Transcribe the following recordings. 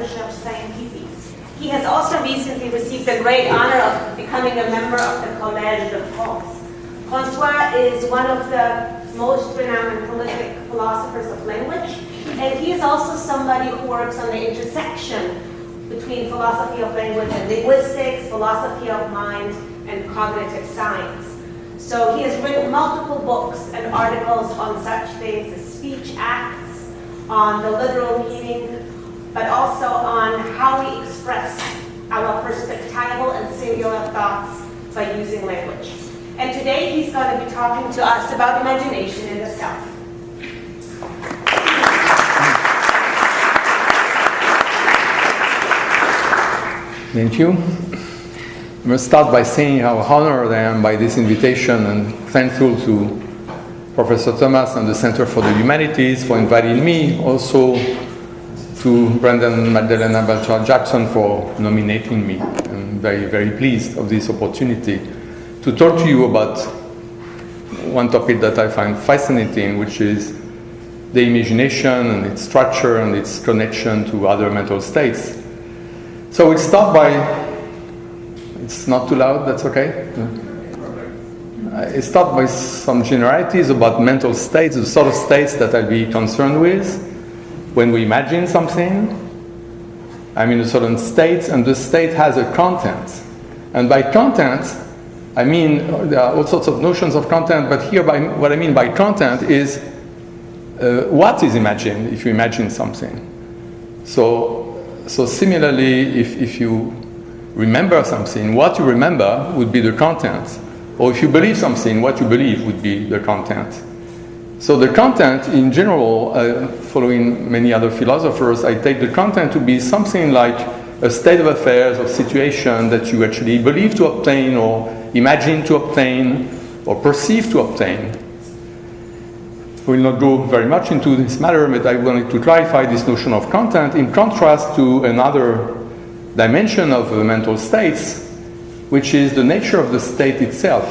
Recherche Scientifique. He has also recently received the great honor of becoming a member of the Collège de France. Francois is one of the most renowned and prolific philosophers of language, and he is also somebody who works on the intersection between philosophy of language and linguistics, philosophy of mind, and cognitive science. So he has written multiple books and articles on such things as speech acts, on the literal meaning, but also on how we express our perspectival and singular thoughts by using language. And today he's going to be talking to us about imagination in the self. Thank you. I must start by saying how honored I am by this invitation and thankful to Professor Thomas and the Center for the Humanities for inviting me, also to Brendan Magdalena Belcher-Jackson for nominating me. I'm very, very pleased of this opportunity to talk to you about one topic that I find fascinating, which is the imagination and its structure and its connection to other mental states. So we'll start by, it's not too loud, that's okay? I start by some generalities about mental states, the sort of states that I'll be concerned with when we imagine something. I'm in a certain state, and the state has a content. And by content, I mean, there are all sorts of notions of content, but here what I mean by content is what is imagined if you imagine something. So similarly, if you remember something, what you remember would be the content. Or if you believe something, what you believe would be the content. So the content, in general, following many other philosophers, I take the content to be something like a state of affairs or situation that you actually believe to obtain or imagine to obtain or perceive to obtain. We will not go very much into this matter, but I wanted to clarify this notion of content in contrast to another dimension of mental states, which is the nature of the state itself.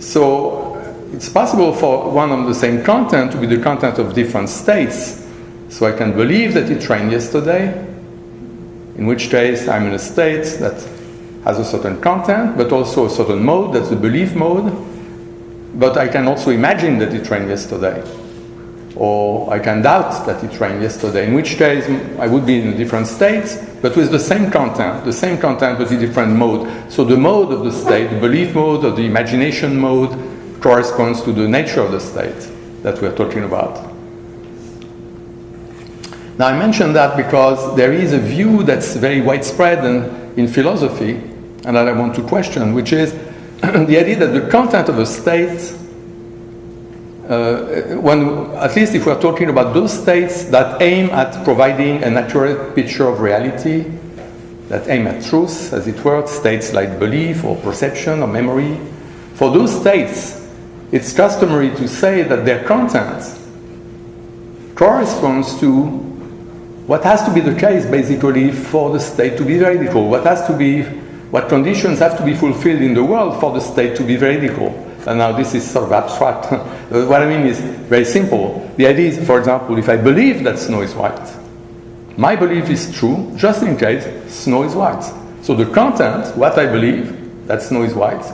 So it's possible for one and the same content to be the content of different states. So I can believe that it rained yesterday, in which case I'm in a state that has a certain content, but also a certain mode, that's the belief mode. But I can also imagine that it rained yesterday. Or I can doubt that it rained yesterday, in which case I would be in a different state, but with the same content but in a different mode. So the mode of the state, the belief mode or the imagination mode, corresponds to the nature of the state that we're talking about. Now I mention that because there is a view that's very widespread in philosophy, and that I want to question, which is the idea that the content of a state, at least if we're talking about those states that aim at providing an accurate picture of reality, that aim at truth, as it were, states like belief or perception or memory, for those states, it's customary to say that their content corresponds to what has to be the case, basically, for the state to be veridical. What conditions have to be fulfilled in the world for the state to be veridical. And now this is sort of abstract. What I mean is very simple. The idea is, for example, if I believe that snow is white, my belief is true, just in case snow is white. So the content, what I believe, that snow is white,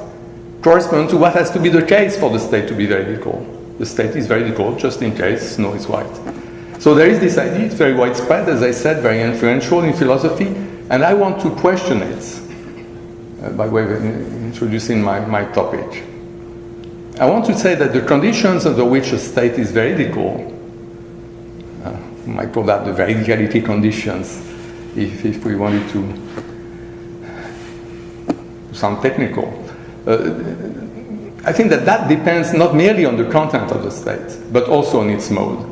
corresponds to what has to be the case for the state to be veridical. The state is veridical, just in case snow is white. So there is this idea, it's very widespread, as I said, very influential in philosophy, and I want to question it by way of introducing my topic. I want to say that the conditions under which a state is veridical, we might call that the veridicality conditions, if we wanted to sound technical. I think that depends not merely on the content of the state, but also on its mode.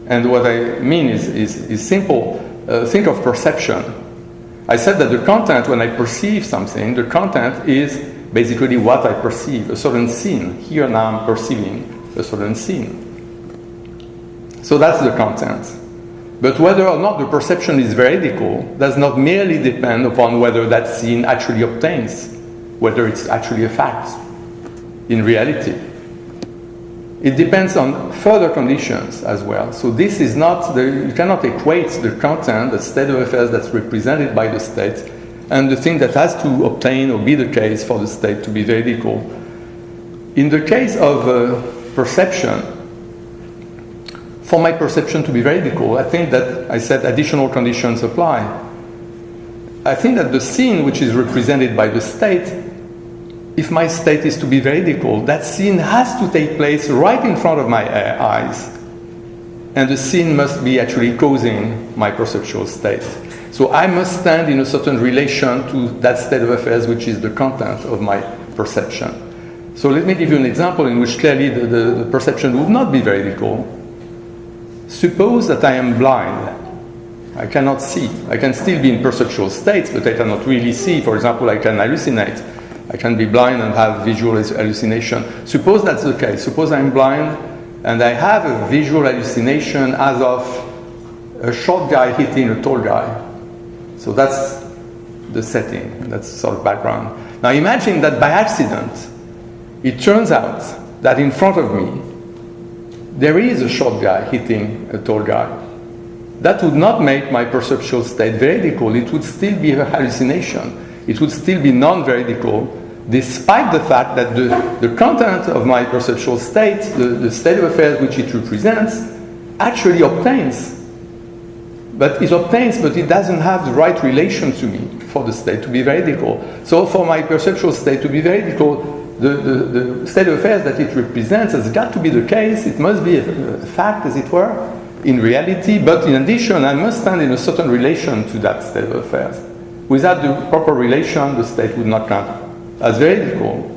And what I mean is simple. Think of perception. I said that the content, when I perceive something, the content is basically what I perceive, a certain scene. Here now I'm perceiving a certain scene. So that's the content. But whether or not the perception is veridical does not merely depend upon whether that scene actually obtains, whether it's actually a fact in reality. it depends on further conditions as well. So this is not, you cannot equate the content, the state of affairs that's represented by the state, and the thing that has to obtain or be the case for the state to be veridical. In the case of perception, for my perception to be veridical, I think that I said additional conditions apply. I think that the scene which is represented by the state, if my state is to be veridical, that scene has to take place right in front of my eyes. And the scene must be actually causing my perceptual state. So I must stand in a certain relation to that state of affairs which is the content of my perception. So let me give you an example in which clearly the perception would not be veridical. Suppose that I am blind. I cannot see. I can still be in perceptual states, but I cannot really see. For example, I can hallucinate. I can be blind and have visual hallucination. Suppose that's the case. Suppose I'm blind and I have a visual hallucination as of a short guy hitting a tall guy. So that's the setting. That's sort of background. Now imagine that by accident, it turns out that in front of me, there is a short guy hitting a tall guy. That would not make my perceptual state veridical. It would still be a hallucination. It would still be non-veridical, despite the fact that the content of my perceptual state, the state of affairs which it represents, actually obtains. But it obtains, but it doesn't have the right relation to me for the state to be veridical. So for my perceptual state to be veridical, the state of affairs that it represents has got to be the case. It must be a fact, as it were, in reality. But in addition, I must stand in a certain relation to that state of affairs. Without the proper relation, the state would not count as veridical.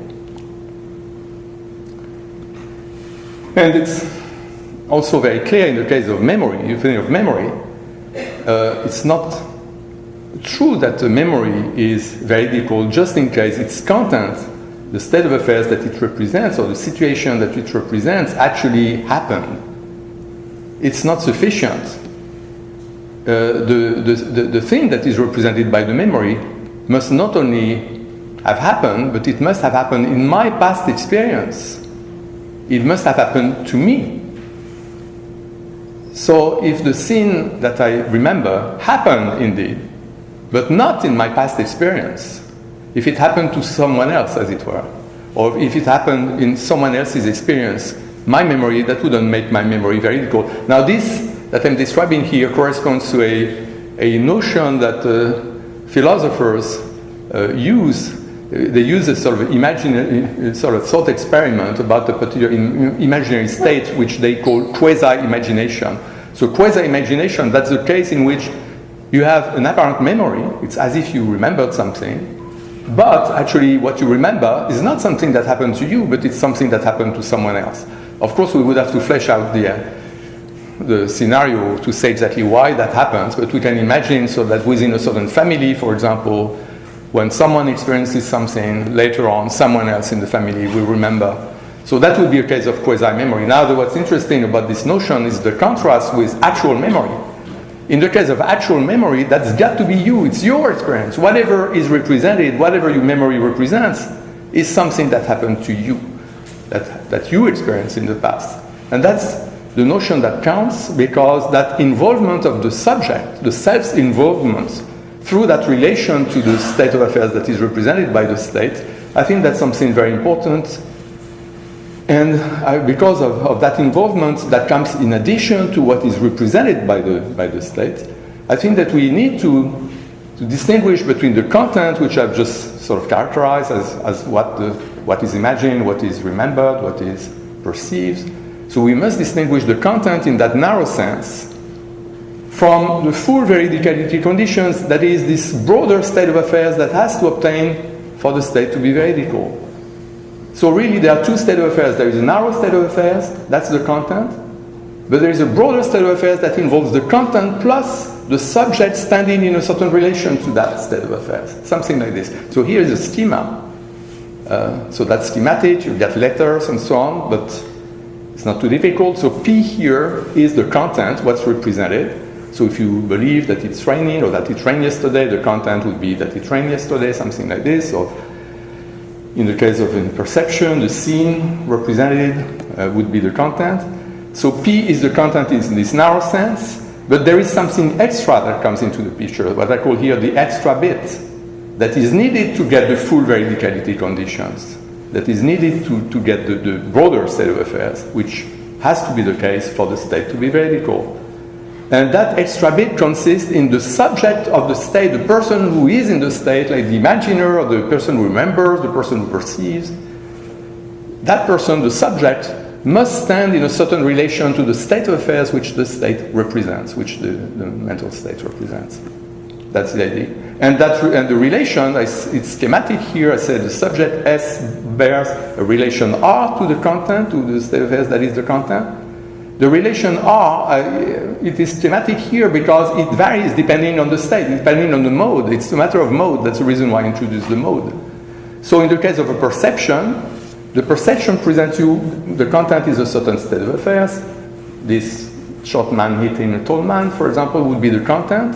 And it's also very clear in the case of memory. You think of memory, it's not true that the memory is veridical just in case its content, the state of affairs that it represents or the situation that it represents actually happened. It's not sufficient. The thing that is represented by the memory must not only have happened, but it must have happened in my past experience. It must have happened to me. So if the scene that I remember happened indeed, but not in my past experience, if it happened to someone else, as it were, or if it happened in someone else's experience, my memory, that wouldn't make my memory veridical. Now this that I'm describing here corresponds to a notion that philosophers use. They use a sort of thought experiment about a particular imaginary state which they call quasi imagination. So quasi imagination, that's the case in which you have an apparent memory. It's as if you remembered something, but actually what you remember is not something that happened to you, but it's something that happened to someone else. Of course, we would have to flesh out the scenario to say exactly why that happens, but we can imagine so that within a certain family, for example, when someone experiences something, later on someone else in the family will remember. So that would be a case of quasi-memory. Now, what's interesting about this notion is the contrast with actual memory. In the case of actual memory, that's got to be you, it's your experience. Whatever is represented, whatever your memory represents, is something that happened to you, that you experienced in the past. And that's the notion that counts, because that involvement of the subject, the self's involvement, through that relation to the state of affairs that is represented by the state, I think that's something very important. And because of that involvement that comes in addition to what is represented by the state, I think that we need to distinguish between the content, which I've just sort of characterized as what is imagined, what is remembered, what is perceived. So we must distinguish the content in that narrow sense from the full veridicality conditions, that is this broader state of affairs that has to obtain for the state to be veridical. So really there are two states of affairs. There is a narrow state of affairs, that's the content, but there is a broader state of affairs that involves the content plus the subject standing in a certain relation to that state of affairs, something like this. So here is a schema. So that's schematic, you get letters and so on, but it's not too difficult. So P here is the content, what's represented. So if you believe that it's raining or that it rained yesterday, the content would be that it rained yesterday, something like this. Or in the case of perception, the scene represented, would be the content. So P is the content in this narrow sense, but there is something extra that comes into the picture, what I call here the extra bit, that is needed to get the full veridicality conditions, that is needed to get the broader state of affairs, which has to be the case for the state to be veridical. And that extra bit consists in the subject of the state, the person who is in the state, like the imaginer, or the person who remembers, the person who perceives. That person, the subject, must stand in a certain relation to the state of affairs which the state represents, which the mental state represents. That's the idea. And the relation, it's schematic here. I said the subject S bears a relation R to the content, to the state of affairs that is the content. The relation R, it is schematic here because it varies depending on the state, depending on the mode. It's a matter of mode. That's the reason why I introduced the mode. So in the case of a perception, the perception presents you, the content is a certain state of affairs. This short man hitting a tall man, for example, would be the content.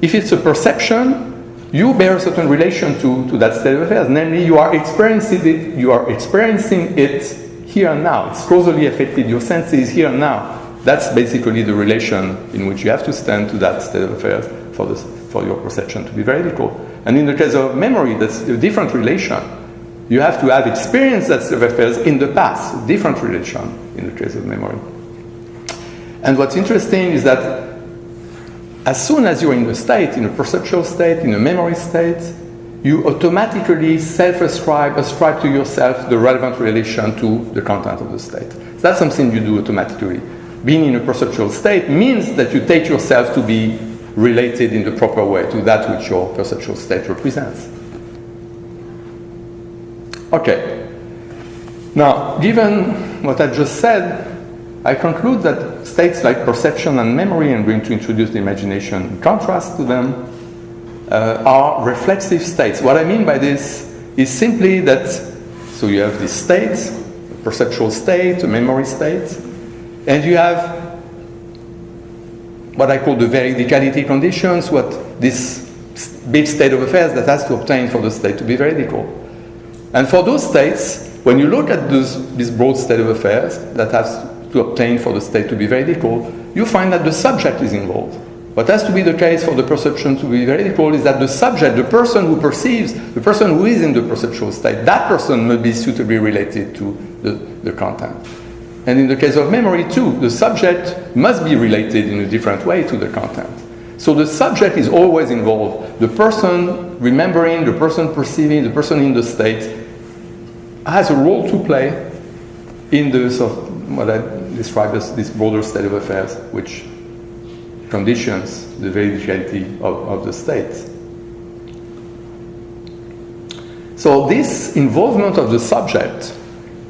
If it's a perception, you bear a certain relation to that state of affairs. Namely, you are experiencing it here and now. It's causally affected. Your senses here and now. That's basically the relation in which you have to stand to that state of affairs for your perception to be veridical. And in the case of memory, that's a different relation. You have to have experienced that state of affairs in the past, a different relation in the case of memory. And what's interesting is that as soon as you're in the state, in a perceptual state, in a memory state, you automatically ascribe to yourself the relevant relation to the content of the state. So that's something you do automatically. Being in a perceptual state means that you take yourself to be related in the proper way to that which your perceptual state represents. Okay. Now, given what I just said, I conclude that states like perception and memory, I'm going to introduce the imagination in contrast to them, are reflexive states. What I mean by this is simply that, so you have this state, a perceptual state, a memory state, and you have what I call the veridicality conditions, what this big state of affairs that has to obtain for the state to be veridical. And for those states, when you look at this broad state of affairs that has to obtain for the state to be veridical, you find that the subject is involved. What has to be the case for the perception to be veridical is that the subject, the person who perceives, the person who is in the perceptual state, that person must be suitably related to the content. And in the case of memory too, the subject must be related in a different way to the content. So the subject is always involved. The person remembering, the person perceiving, the person in the state has a role to play in what I describe as this broader state of affairs, which conditions the veridicality of the state. So this involvement of the subject,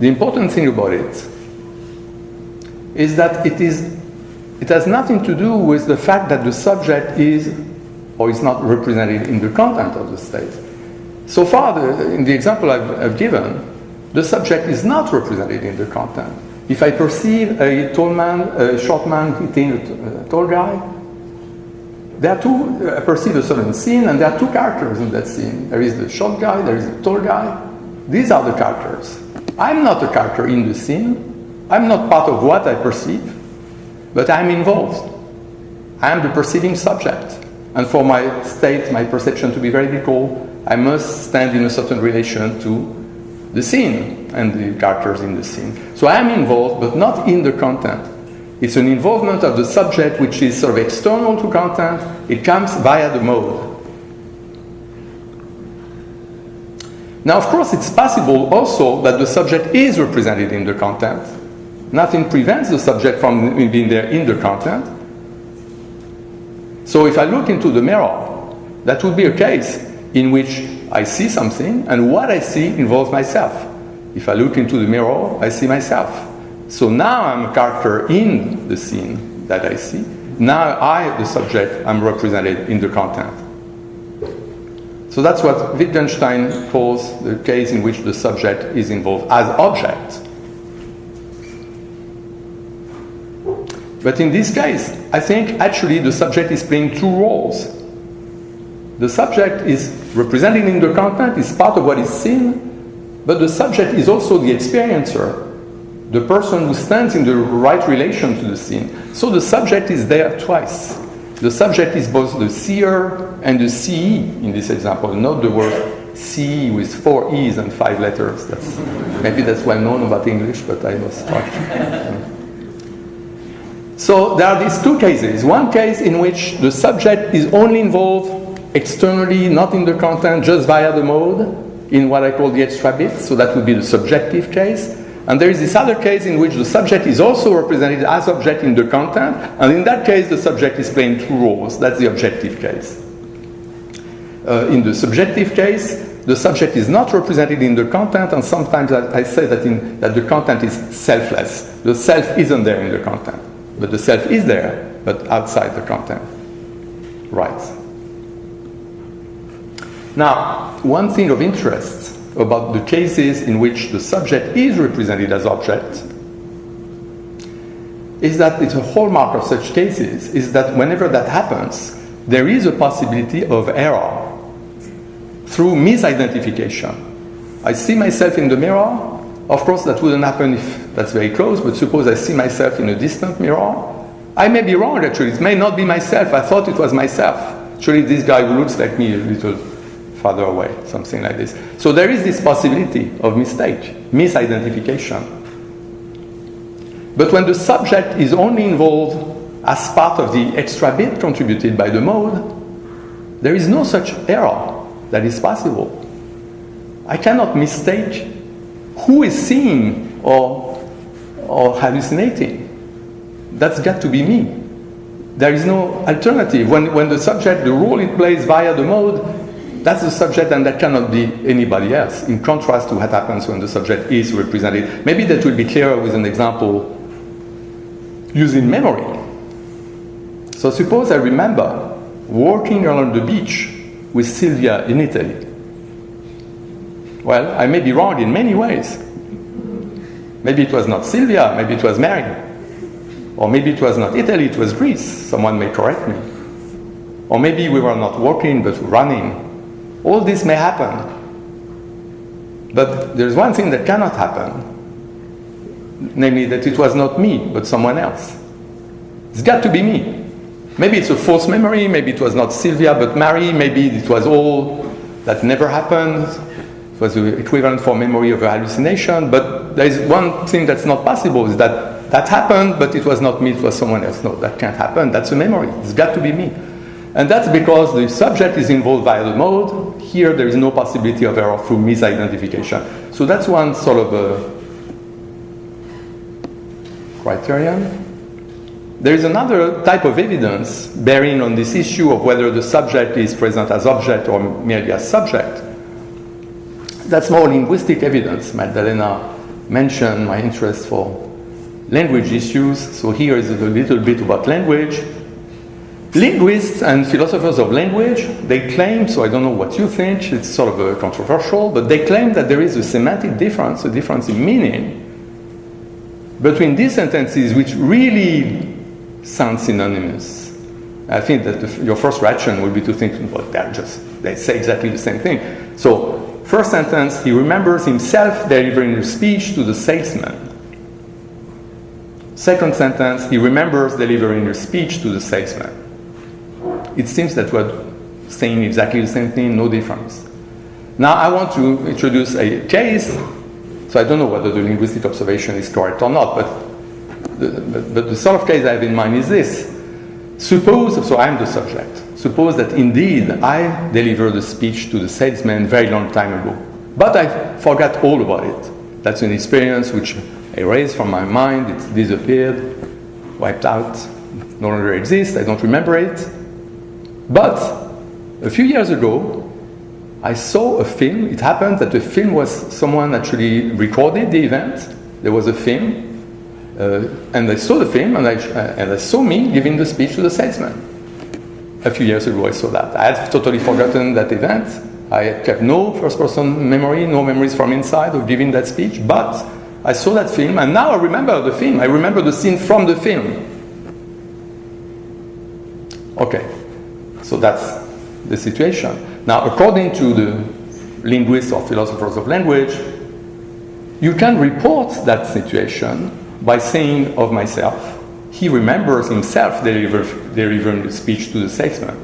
the important thing about it is that it has nothing to do with the fact that the subject is or is not represented in the content of the state. So far, in the example I've given, the subject is not represented in the content. If I perceive a short man hitting a tall guy, I perceive a certain scene, and there are two characters in that scene. There is the short guy, there is the tall guy. These are the characters. I'm not a character in the scene. I'm not part of what I perceive, but I'm involved. I am the perceiving subject. And for my state, my perception to be veridical, I must stand in a certain relation to the scene and the characters in the scene. So I am involved, but not in the content. It's an involvement of the subject which is sort of external to content. It comes via the mode. Now, of course, it's possible also that the subject is represented in the content. Nothing prevents the subject from being there in the content. So if I look into the mirror, that would be a case in which I see something, and what I see involves myself. If I look into the mirror, I see myself. So now I'm a character in the scene that I see. Now I, the subject, am represented in the content. So that's what Wittgenstein calls the case in which the subject is involved as object. But in this case, I think actually the subject is playing two roles. The subject is represented in the content, is part of what is seen, but the subject is also the experiencer. the person who stands in the right relation to the scene. So the subject is there twice. The subject is both the seer and the seee in this example, not the word see with 4 E's and 5 letters. Maybe that's well known about English, but I was struck. So there are these two cases. One case in which the subject is only involved externally, not in the content, just via the mode, in what I call the extra bit. So that would be the subjective case. And there is this other case in which the subject is also represented as object in the content, and in that case the subject is playing 2 roles. That's the objective case. In the subjective case, the subject is not represented in the content, and sometimes I say that the content is selfless. The self isn't there in the content, but the self is there, but outside the content. Right. Now, one thing of interest about the cases in which the subject is represented as object is that it's a hallmark of such cases is that whenever that happens, there is a possibility of error through misidentification. I see myself in the mirror. Of course, that wouldn't happen if that's very close, but suppose I see myself in a distant mirror. I may be wrong, actually. It may not be myself. I thought it was myself. Actually, this guy who looks like me a little farther away, something like this. So there is this possibility of mistake, misidentification. But when the subject is only involved as part of the extra bit contributed by the mode, there is no such error that is possible. I cannot mistake who is seeing or hallucinating. That's got to be me. There is no alternative. When the subject, the role it plays via the mode, that's the subject and that cannot be anybody else, in contrast to what happens when the subject is represented. Maybe that will be clearer with an example using memory. So suppose I remember walking along the beach with Sylvia in Italy. Well, I may be wrong in many ways. Maybe it was not Sylvia, maybe it was Mary. Or maybe it was not Italy, it was Greece. Someone may correct me. Or maybe we were not walking but running. All this may happen. But there's one thing that cannot happen, namely that it was not me, but someone else. It's got to be me. Maybe it's a false memory, maybe it was not Sylvia but Mary, maybe it was all that never happened. It was the equivalent for memory of a hallucination, but there is one thing that's not possible, is that happened, but it was not me, it was someone else. No, that can't happen, that's a memory. It's got to be me. And that's because the subject is involved via the mode. Here there is no possibility of error through misidentification. So that's one sort of a criterion. There is another type of evidence bearing on this issue of whether the subject is present as object or merely as subject. That's more linguistic evidence. Magdalena mentioned my interest for language issues. So here is a little bit about language. Linguists and philosophers of language, they claim, so I don't know what you think, it's sort of controversial, but they claim that there is a semantic difference, a difference in meaning between these sentences which really sound synonymous. I think that your first reaction would be to think, well, they say exactly the same thing. So, first sentence, he remembers himself delivering a speech to the salesman. Second sentence, he remembers delivering a speech to the salesman. It seems that we're saying exactly the same thing, no difference. Now I want to introduce a case, so I don't know whether the linguistic observation is correct or not, but the sort of case I have in mind is this. Suppose, so I'm the subject, suppose that indeed I delivered a speech to the salesman a very long time ago, but I forgot all about it. That's an experience which I erased from my mind, it disappeared, wiped out, no longer exists, I don't remember it. But a few years ago, I saw a film. It happened that the film was someone actually recorded the event. There was a film, and I saw the film, and I saw me giving the speech to the salesman. A few years ago, I saw that. I had totally forgotten that event. I had kept no first-person memory, no memories from inside of giving that speech. But I saw that film, and now I remember the film. I remember the scene from the film. Okay. So that's the situation. Now, according to the linguists or philosophers of language, you can report that situation by saying of myself, he remembers himself delivering the speech to the salesman.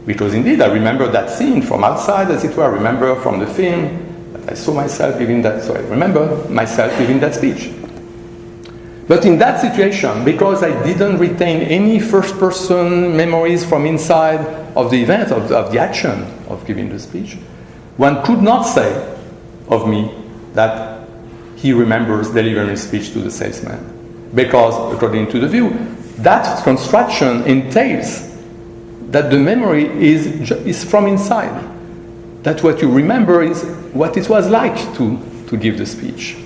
Because indeed, I remember that scene from outside, as it were. I remember from the film that I saw myself giving that, so I remember myself giving that speech. But in that situation, because I didn't retain any first-person memories from inside of the event, of the action of giving the speech, one could not say of me that he remembers delivering speech to the salesman. Because, according to the view, that construction entails that the memory is from inside. That what you remember is what it was like to give the speech.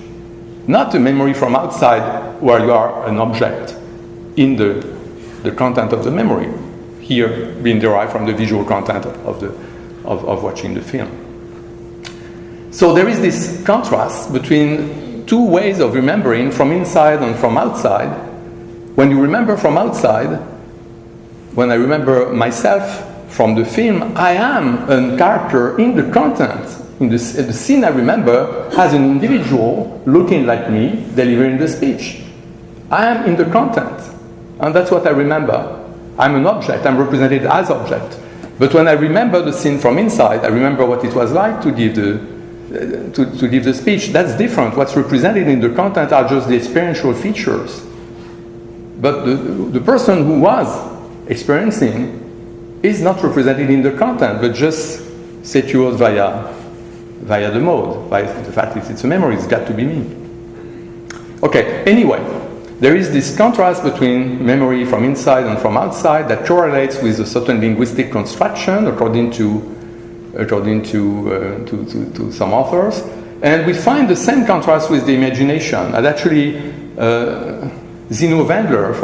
Not a memory from outside where you are an object in the content of the memory, here being derived from the visual content of watching the film. So there is this contrast between two ways of remembering, from inside and from outside. When you remember from outside, when I remember myself from the film, I am a character in the content. In the scene I remember as an individual looking like me, delivering the speech. I am in the content, and that's what I remember. I'm an object, I'm represented as object. But when I remember the scene from inside, I remember what it was like to give the speech. That's different. What's represented in the content are just the experiential features. But the person who was experiencing is not represented in the content, but just secured via the mode, by the fact that it's a memory, it's got to be me. Okay, anyway, there is this contrast between memory from inside and from outside that correlates with a certain linguistic construction, according to some authors. And we find the same contrast with the imagination. And actually, Zeno Wendler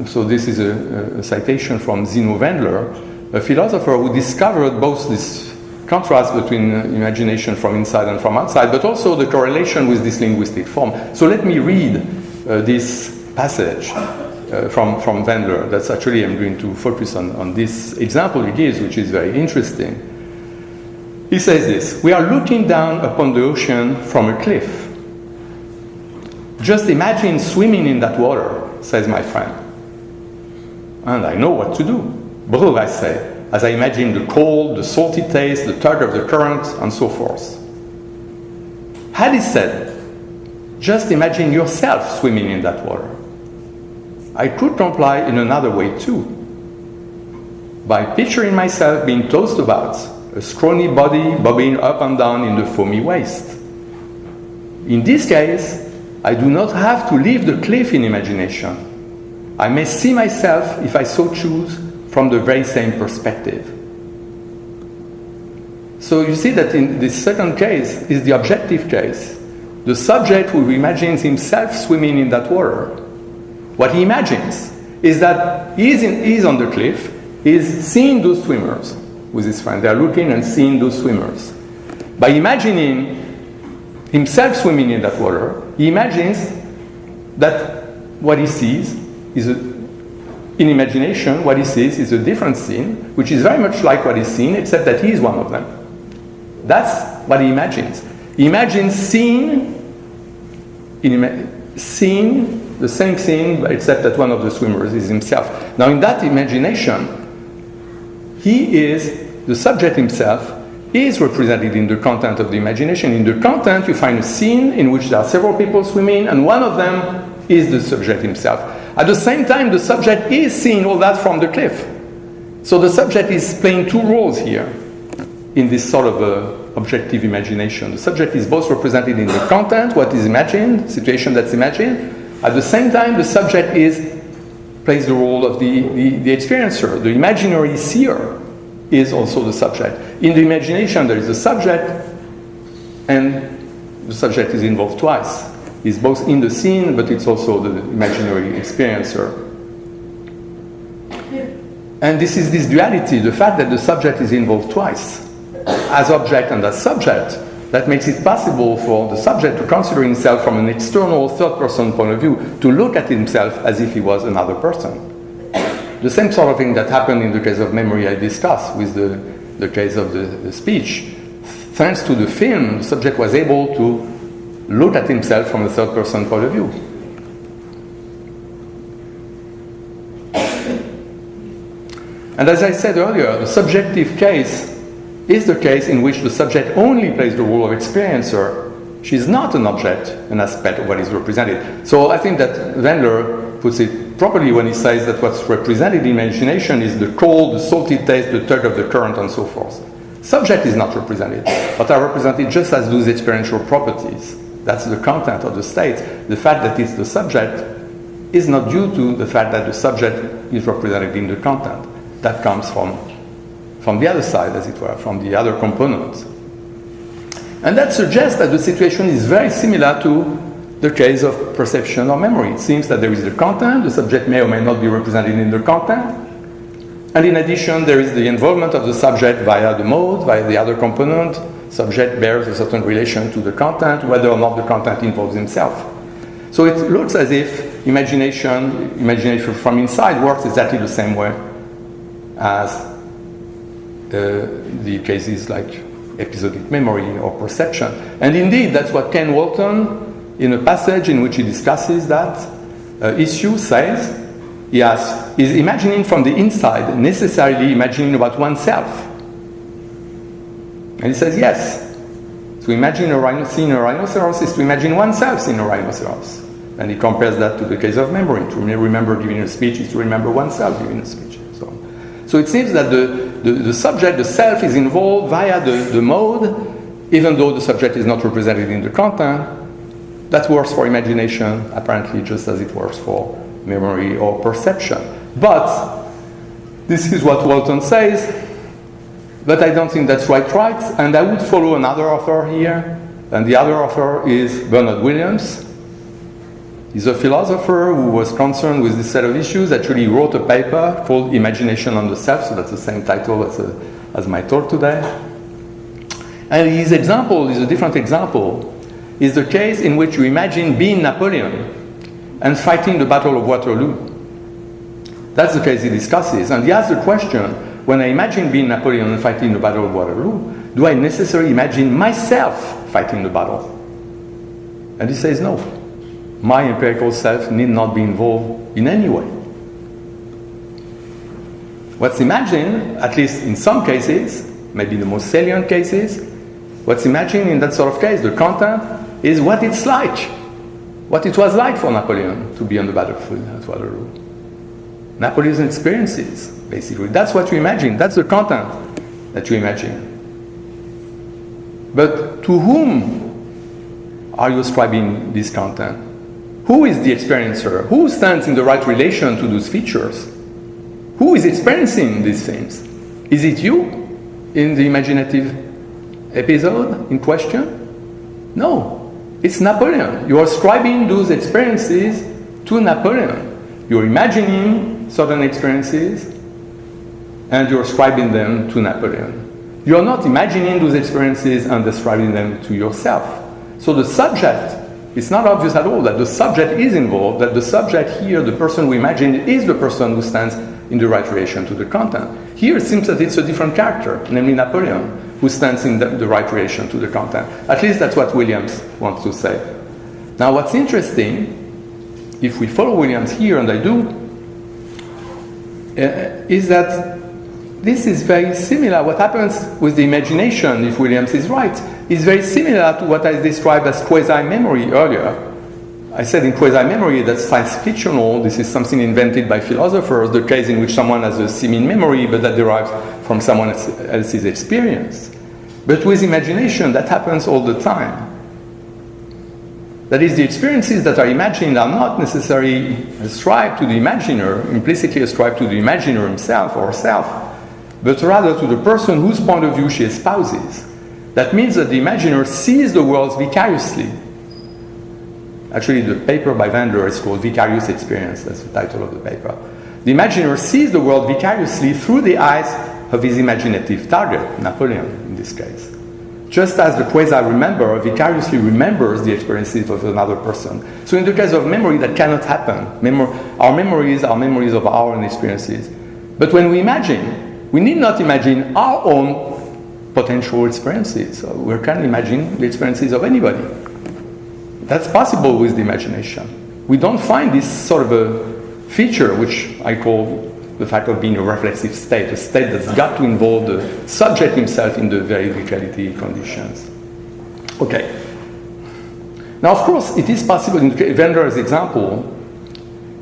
so this is a citation from Zeno Wendler, a philosopher who discovered both this contrast between imagination from inside and from outside, but also the correlation with this linguistic form. So let me read this passage from Wendler. That's actually, I'm going to focus on this example he gives, which is very interesting. He says this: we are looking down upon the ocean from a cliff. Just imagine swimming in that water, says my friend. And I know what to do. Brr, I say, as I imagine the cold, the salty taste, the tug of the current, and so forth. Had he said, just imagine yourself swimming in that water, I could comply in another way too. By picturing myself being tossed about, a scrawny body bobbing up and down in the foamy waste. In this case, I do not have to leave the cliff in imagination. I may see myself, if I so choose, from the very same perspective. So you see that in this second case is the objective case. The subject who imagines himself swimming in that water, what he imagines is that he's on the cliff, he's seeing those swimmers with his friend. They're looking and seeing those swimmers. By imagining himself swimming in that water, he imagines that what he sees is in imagination, what he sees is a different scene, which is very much like what he's seen, except that he is one of them. That's what he imagines. He imagines seeing the same scene, except that one of the swimmers is himself. Now, in that imagination, the subject himself is represented in the content of the imagination. In the content, you find a scene in which there are several people swimming, and one of them is the subject himself. At the same time, the subject is seeing all that from the cliff. So the subject is playing two roles here in this sort of objective imagination. The subject is both represented in the content, what is imagined, situation that's imagined. At the same time, the subject plays the role of the experiencer. The imaginary seer is also the subject. In the imagination, there is a subject, and the subject is involved twice. It's both in the scene, but it's also the imaginary experiencer. And this is this duality, the fact that the subject is involved twice, as object and as subject, that makes it possible for the subject to consider himself from an external third-person point of view, to look at himself as if he was another person. The same sort of thing that happened in the case of memory I discussed with the case of the speech. Thanks to the film, the subject was able to look at himself from a third-person point of view. And as I said earlier, the subjective case is the case in which the subject only plays the role of experiencer. She is not an object, an aspect of what is represented. So I think that Wendler puts it properly when he says that what's represented in imagination is the cold, the salty taste, the tug of the current, and so forth. Subject is not represented, but are represented just as those experiential properties. That's the content of the state. The fact that it's the subject is not due to the fact that the subject is represented in the content. That comes from the other side, as it were, from the other components. And that suggests that the situation is very similar to the case of perception or memory. It seems that there is the content, the subject may or may not be represented in the content, and in addition, there is the involvement of the subject via the mode, via the other component. Subject bears a certain relation to the content, whether or not the content involves himself. So it looks as if imagination from inside works exactly the same way as the cases like episodic memory or perception. And indeed, that's what Ken Walton, in a passage in which he discusses that issue, says, is imagining from the inside necessarily imagining about oneself? And he says, yes. To imagine seeing a rhinoceros is to imagine oneself seeing a rhinoceros. And he compares that to the case of memory. To remember giving a speech is to remember oneself giving a speech. So it seems that the subject, the self, is involved via the mode, even though the subject is not represented in the content. That works for imagination, apparently just as it works for memory or perception. But this is what Walton says, but I don't think that's right, and I would follow another author here, and the other author is Bernard Williams. He's a philosopher who was concerned with this set of issues. Actually, he wrote a paper called Imagination on the Self, so that's the same title as my talk today. And his example is a different example. Is the case in which you imagine being Napoleon and fighting the Battle of Waterloo. That's the case he discusses. And he asks the question, when I imagine being Napoleon and fighting the Battle of Waterloo, do I necessarily imagine myself fighting the battle? And he says no. My empirical self need not be involved in any way. What's imagined, at least in some cases, maybe the most salient cases, what's imagined in that sort of case, the content, is what it's like, what it was like for Napoleon to be on the battlefield at Waterloo. Napoleon's experiences, basically. That's what you imagine. That's the content that you imagine. But to whom are you ascribing this content? Who is the experiencer? Who stands in the right relation to those features? Who is experiencing these things? Is it you in the imaginative episode in question? No, it's Napoleon. You are ascribing those experiences to Napoleon. You're imagining certain experiences and you're ascribing them to Napoleon. You're not imagining those experiences and ascribing them to yourself. So the subject, it's not obvious at all that the subject is involved, that the subject here, the person we imagine, is the person who stands in the right relation to the content. Here it seems that it's a different character, namely Napoleon, who stands in the right relation to the content. At least that's what Williams wants to say. Now what's interesting, if we follow Williams here, and I do, is that this is very similar. What happens with the imagination, if Williams is right, is very similar to what I described as quasi-memory earlier. I said in quasi-memory that's science fictional. This is something invented by philosophers, the case in which someone has a seeming memory, but that derives from someone else's experience. But with imagination, that happens all the time. That is, the experiences that are imagined are not necessarily ascribed to the imaginer, implicitly ascribed to the imaginer himself or herself, but rather to the person whose point of view she espouses. That means that the imaginer sees the world vicariously. Actually, the paper by Wendler is called Vicarious Experience. That's the title of the paper. The imaginer sees the world vicariously through the eyes of his imaginative target, Napoleon in this case. Just as the quasi-rememberer vicariously remembers the experiences of another person. So in the case of memory, that cannot happen. Our memories are memories of our own experiences. But when we imagine, we need not imagine our own potential experiences. So we can imagine the experiences of anybody. That's possible with the imagination. We don't find this sort of a feature, which I call the fact of being a reflexive state, a state that's got to involve the subject himself in the very reality conditions. Okay. Now, of course, it is possible, in Vender's example,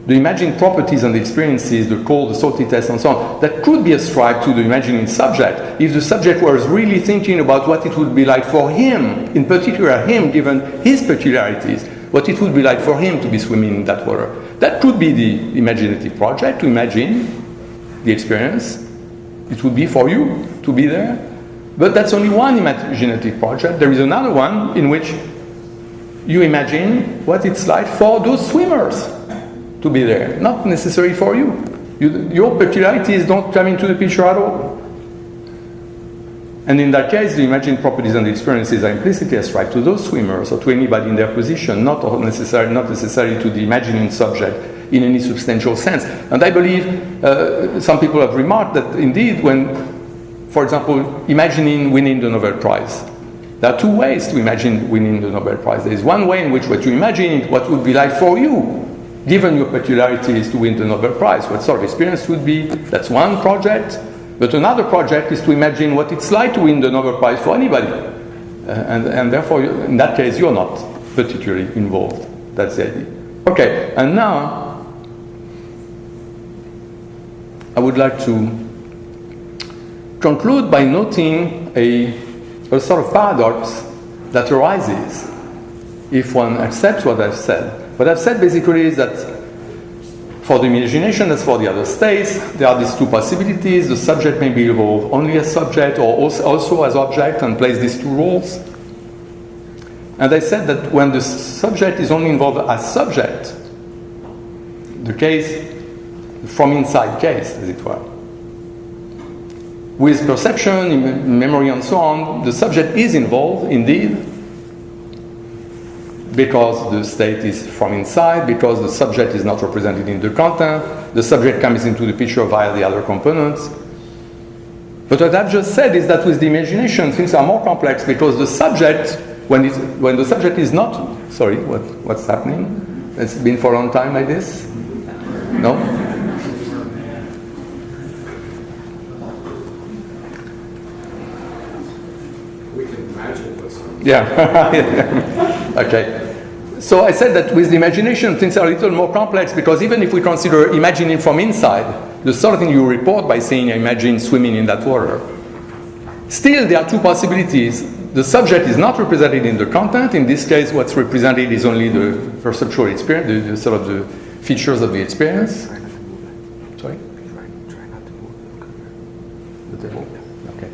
the imagined properties and the experiences, the cold, the salty test, and so on, that could be ascribed to the imagining subject if the subject was really thinking about what it would be like for him, in particular him, given his peculiarities, what it would be like for him to be swimming in that water. That could be the imaginative project, to imagine the experience. It would be for you to be there. But that's only one imaginative project. There is another one in which you imagine what it's like for those swimmers to be there, not necessarily for you. Your peculiarities don't come into the picture at all. And in that case, the imagined properties and the experiences are implicitly ascribed to those swimmers or to anybody in their position, not necessarily to the imagining subject in any substantial sense. And I believe some people have remarked that indeed when, for example, imagining winning the Nobel Prize, there are two ways to imagine winning the Nobel Prize. There is one way in which what you imagine what would be like for you, given your peculiarities to win the Nobel Prize, what sort of experience would be. That's one project. But another project is to imagine what it's like to win the Nobel Prize for anybody. And therefore, in that case, you're not particularly involved. That's the idea. Okay, and now I would like to conclude by noting a sort of paradox that arises if one accepts what I've said. What I've said basically is that for the imagination, as for the other states, there are these two possibilities. The subject may be involved only as subject or also as object and plays these two roles. And I said that when the subject is only involved as subject, the case, from inside case, as it were. With perception, memory, and so on, the subject is involved, indeed, because the state is from inside, because the subject is not represented in the content, the subject comes into the picture via the other components. But what I've just said is that with the imagination, things are more complex because the subject, when the subject is not, sorry, what's happening? It's been for a long time like this? No? We can imagine what's Yeah. Okay. So I said that with the imagination, things are a little more complex because even if we consider imagining from inside, the sort of thing you report by saying, I imagine swimming in that water, still there are two possibilities. The subject is not represented in the content. In this case, what's represented is only the perceptual experience, the sort of the features of the experience. Sorry? Try not to move the table. Okay.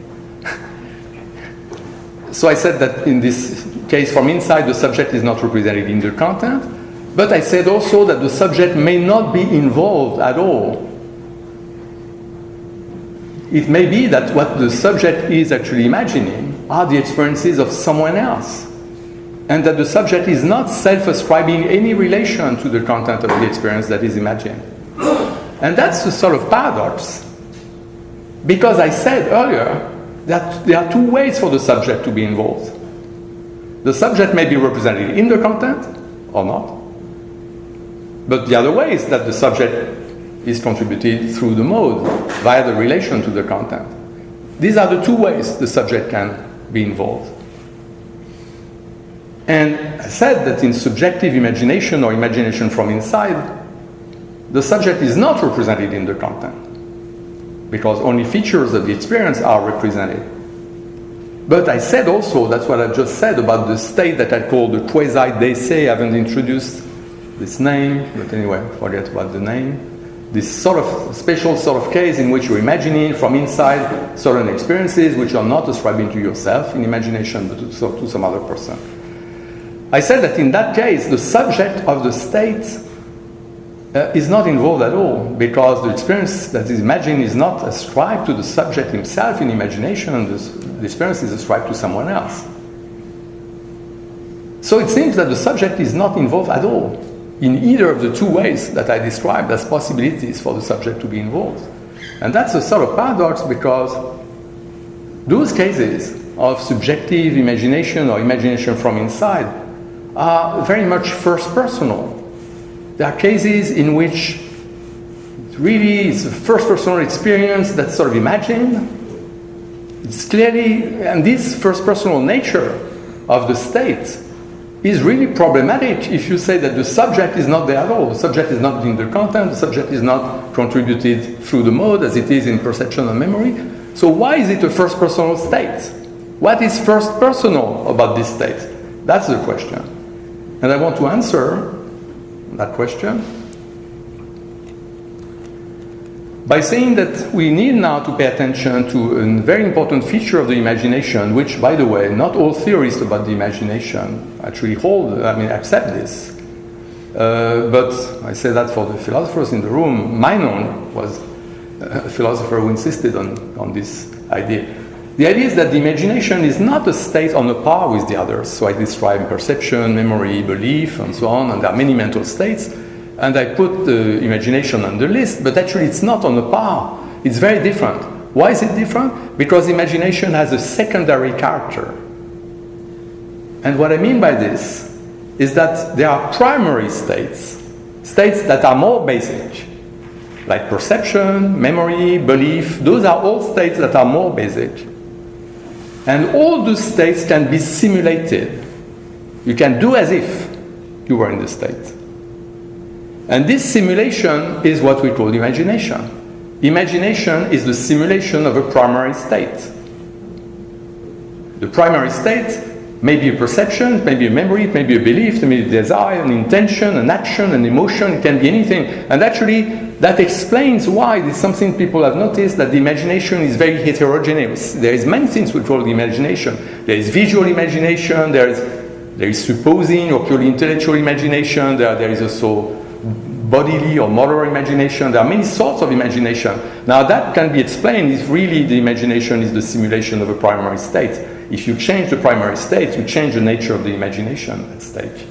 So I said that in this case, from inside, the subject is not represented in the content, but I said also that the subject may not be involved at all. It may be that what the subject is actually imagining are the experiences of someone else, and that the subject is not self-ascribing any relation to the content of the experience that is imagined. And that's the sort of paradox, because I said earlier that there are two ways for the subject to be involved. The subject may be represented in the content or not, but the other way is that the subject is contributed through the mode, via the relation to the content. These are the two ways the subject can be involved. And I said that in subjective imagination or imagination from inside, the subject is not represented in the content, because only features of the experience are represented. But I said also, that's what I just said about the state that I call the quasi-DC. I haven't introduced this name, but anyway, forget about the name. This sort of special sort of case in which you're imagining from inside certain experiences which are not ascribing to yourself in imagination, but to some other person. I said that in that case, the subject of the state is not involved at all, because the experience that is imagined is not ascribed to the subject himself in imagination, and the experience is ascribed to someone else. So it seems that the subject is not involved at all in either of the two ways that I described as possibilities for the subject to be involved. And that's a sort of paradox, because those cases of subjective imagination or imagination from inside are very much first personal. There are cases in which really it's a first personal experience that's sort of imagined. It's clearly, and this first personal nature of the state is really problematic if you say that the subject is not there at all. The subject is not in the content, the subject is not contributed through the mode as it is in perception and memory. So why is it a first personal state? What is first personal about this state? That's the question. And I want to answer that question by saying that we need now to pay attention to a very important feature of the imagination, which, by the way, not all theorists about the imagination actually accept this. But I say that for the philosophers in the room. Meinong was a philosopher who insisted on this idea. The idea is that the imagination is not a state on a par with the others. So I describe perception, memory, belief, and so on, and there are many mental states. And I put the imagination on the list, but actually it's not on a par. It's very different. Why is it different? Because imagination has a secondary character. And what I mean by this is that there are primary states, states that are more basic, like perception, memory, belief. Those are all states that are more basic. And all those states can be simulated. You can do as if you were in the state. And this simulation is what we call imagination. Imagination is the simulation of a primary state. The primary state may be a perception, it may be a memory, it may be a belief, it may be a desire, an intention, an action, an emotion, it can be anything. And actually, that explains why there's something people have noticed, that the imagination is very heterogeneous. There is many things we call the imagination. There is visual imagination, there is supposing or purely intellectual imagination, there is also bodily or motor imagination. There are many sorts of imagination. Now that can be explained if really the imagination is the simulation of a primary state. If you change the primary state, you change the nature of the imagination at stake.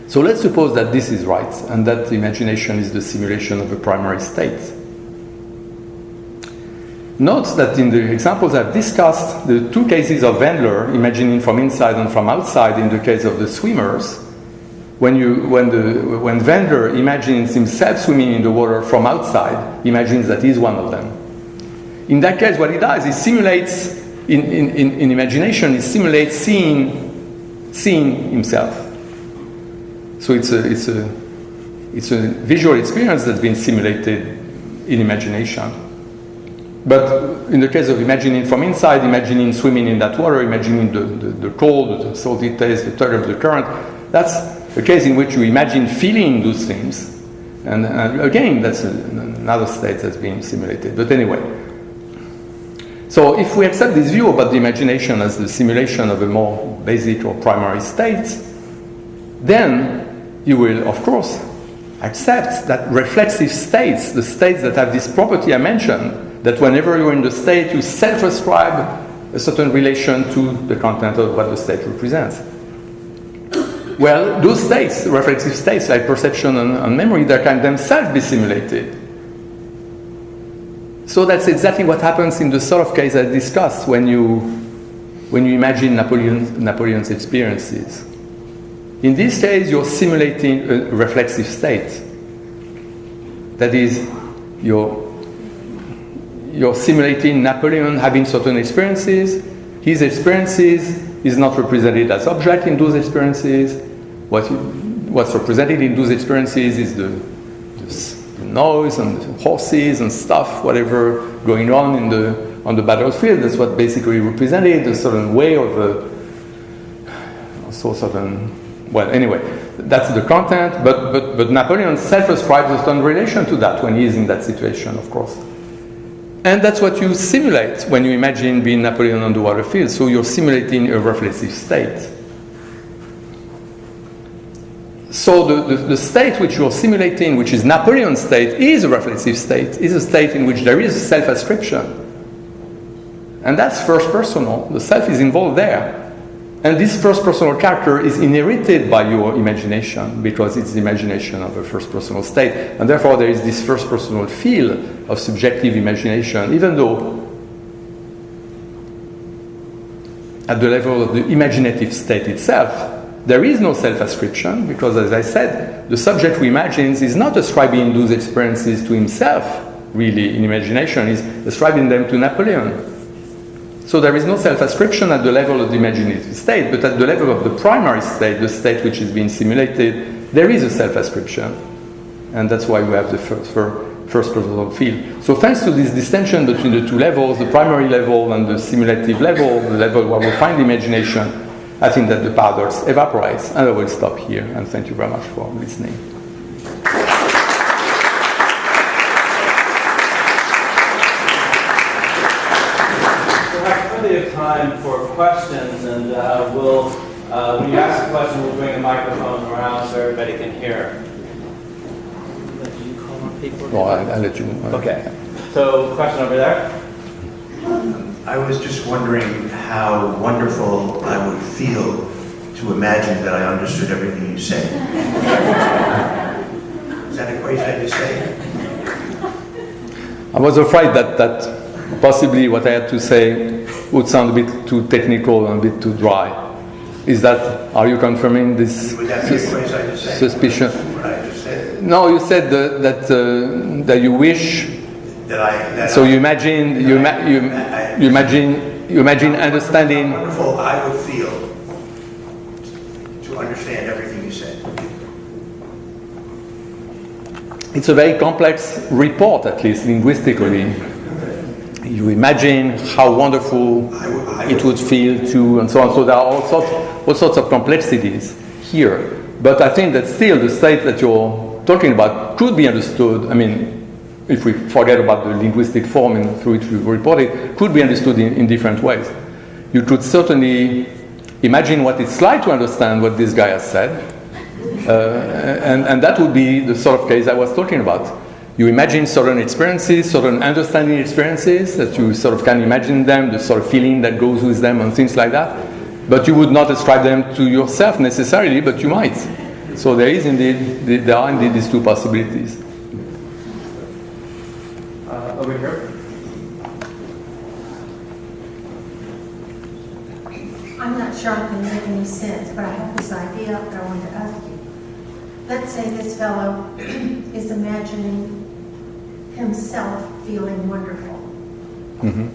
So let's suppose that this is right, and that the imagination is the simulation of a primary state. Note that in the examples I've discussed, the two cases of Wendler, imagining from inside and from outside, in the case of the swimmers, when Wendler imagines himself swimming in the water from outside, he imagines that he's one of them. In that case, what he does, he simulates, in imagination, he simulates seeing himself. So it's a visual experience that's been simulated in imagination. But in the case of imagining from inside, imagining swimming in that water, imagining the cold, the salty taste, the tug of the current, that's a case in which you imagine feeling those things. And again, that's another state that's being simulated. But anyway, so if we accept this view about the imagination as the simulation of a more basic or primary state, then you will, of course, accept that reflexive states, the states that have this property I mentioned, that whenever you're in the state, you self-ascribe a certain relation to the content of what the state represents. Well, those states, reflexive states like perception and memory, they can themselves be simulated. So that's exactly what happens in the sort of case I discussed when you imagine Napoleon's experiences. In this case, you're simulating a reflexive state. That is, you're simulating Napoleon having certain experiences. His experiences is not represented as object in those experiences. What's represented in those experiences is the noise and the horses and stuff, whatever going on on the battlefield. That's what basically represented a certain way of well, anyway, that's the content, but Napoleon self-ascribes a certain relation to that when he is in that situation, of course. And that's what you simulate when you imagine being Napoleon on the battlefield. So you're simulating a reflexive state. So the state which you're simulating, which is Napoleon's state, is a reflexive state, is a state in which there is self-ascription. And that's first personal. The self is involved there. And this first personal character is inherited by your imagination because it's the imagination of a first personal state. And therefore there is this first personal feel of subjective imagination, even though at the level of the imaginative state itself, there is no self-ascription, because as I said, the subject who imagines is not ascribing those experiences to himself, really, in imagination, is ascribing them to Napoleon. So there is no self-ascription at the level of the imaginative state, but at the level of the primary state, the state which is being simulated, there is a self-ascription. And that's why we have the first causal field. So thanks to this distinction between the two levels, the primary level and the simulative level, the level where we find imagination, I think that the paradox evaporates. And I will stop here, and thank you very much for listening. Of time for questions, and when you ask a question, we'll bring a microphone around so everybody can hear. No, I'll let you. Okay. So, question over there. I was just wondering how wonderful I would feel to imagine that I understood everything you said. Is that a quasi to say? I was afraid that possibly what I had to say would sound a bit too technical and a bit too dry. Are you confirming this Would that be a quasi to say? suspicion? What I just said? No, you said that you wish. You imagine understanding. How wonderful I would feel to understand everything you said. It's a very complex report, at least linguistically. You imagine how wonderful it would feel to, and so on. So there are all sorts of complexities here. But I think that still the state that you're talking about could be understood. I mean, if we forget about the linguistic form through which we report it, could be understood in different ways. You could certainly imagine what it's like to understand what this guy has said. And that would be the sort of case I was talking about. You imagine certain experiences, certain understanding experiences, that you sort of can imagine them, the sort of feeling that goes with them and things like that. But you would not ascribe them to yourself necessarily, but you might. So there are indeed these two possibilities. Over here. I'm not sure it can make any sense, but I have this idea that I want to ask you. Let's say this fellow is imagining himself feeling wonderful. Mm-hmm.